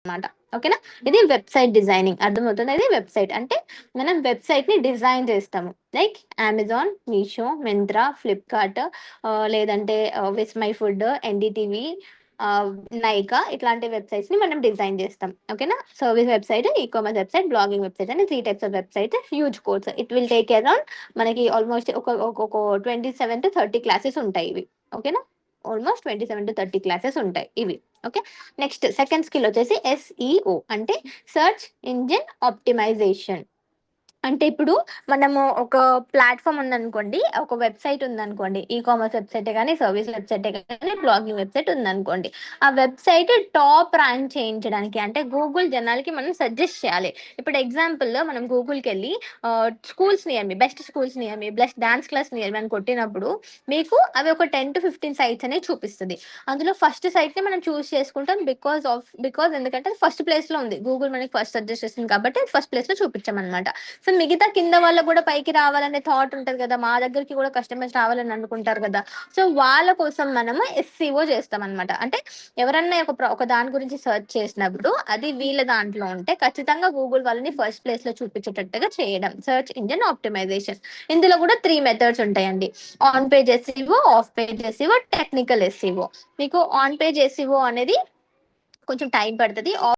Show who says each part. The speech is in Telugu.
Speaker 1: అనమాట. ఓకేనా? ఇది వెబ్సైట్ డిజైనింగ్. అర్థమవుతుందా? ఇది వెబ్సైట్ అంటే మనం వెబ్సైట్ ని డిజైన్ చేస్తాము. Like Amazon, Meesho, Myntra, Flipkart, లేదంటే విస్ మై ఫుడ్, ఎన్డీటీవీ, నైకా, ఇట్లాంటి వెబ్సైట్స్ ని మనం డిజైన్ చేస్తాం. ఓకేనా? Service website, e commerce website, blogging website అని 3 types of website. Huge course. It will take around మనకి ఆల్మోస్ట్ ఒక 27 to 30 క్లాసెస్ ఉంటాయి ఇవి. ఓకేనా? ఆల్మోస్ట్ 27 to 30 క్లాసెస్ ఉంటాయి ఇవి. ఓకే. నెక్స్ట్ సెకండ్ స్కిల్ వచ్చేసి ఎస్ఈఓ అంటే సెర్చ్ ఇంజిన్ ఆప్టిమైజేషన్. అంటే ఇప్పుడు మనము ఒక ప్లాట్ఫామ్ ఉందనుకోండి, ఒక వెబ్సైట్ ఉందనుకోండి, ఈ కామర్స్ వెబ్సైటే కానీ, సర్వీస్ వెబ్సైటే కానీ, బ్లాగింగ్ వెబ్సైట్ ఉందనుకోండి. ఆ వెబ్సైట్ టాప్ ర్యాంక్ చేయించడానికి అంటే గూగుల్ జనాలకి మనం సజెస్ట్ చేయాలి. ఇప్పుడు ఎగ్జాంపుల్ మనం గూగుల్కి వెళ్ళి స్కూల్స్ నియర్ మీ, బెస్ట్ స్కూల్స్ నియర్ మీ, బెస్ట్ డాన్స్ క్లాస్ నియర్ మీ అని కొట్టినప్పుడు మీకు అవి ఒక 10 to 15 సైట్స్ అనేది చూపిస్తుంది. అందులో ఫస్ట్ సైట్ ని మనం చూస్ చేసుకుంటాం. బికాస్ ఎందుకంటే ఫస్ట్ ప్లేస్ లో ఉంది, గూగుల్ మనకి ఫస్ట్ సజెస్ట్ చేస్తుంది కాబట్టి ఫస్ట్ ప్లేస్ లో చూపించామన్నమాట. సో మిగతా కింద వాళ్ళకు కూడా పైకి రావాలనే థాట్ ఉంటది కదా, మా దగ్గరికి కూడా కస్టమర్స్ రావాలని అనుకుంటారు కదా. సో వాళ్ళ కోసం మనము ఎస్సీఓ చేస్తాం అనమాట. అంటే ఎవరన్నా ఒక దాని గురించి సెర్చ్ చేసినప్పుడు అది వీళ్ళ దాంట్లో ఉంటే ఖచ్చితంగా గూగుల్ వాళ్ళని ఫస్ట్ ప్లేస్ లో చూపించేటట్టుగా చేయడం, సెర్చ్ ఇంజిన్ ఆప్టిమైజేషన్. ఇందులో కూడా 3 మెథడ్స్ ఉంటాయండి. On page SCO, of page SCO, technical SCO. మీకు ఆన్ పేజ్ ఎస్సీఓ అనేది కొంచెం టైం పడుతుంది.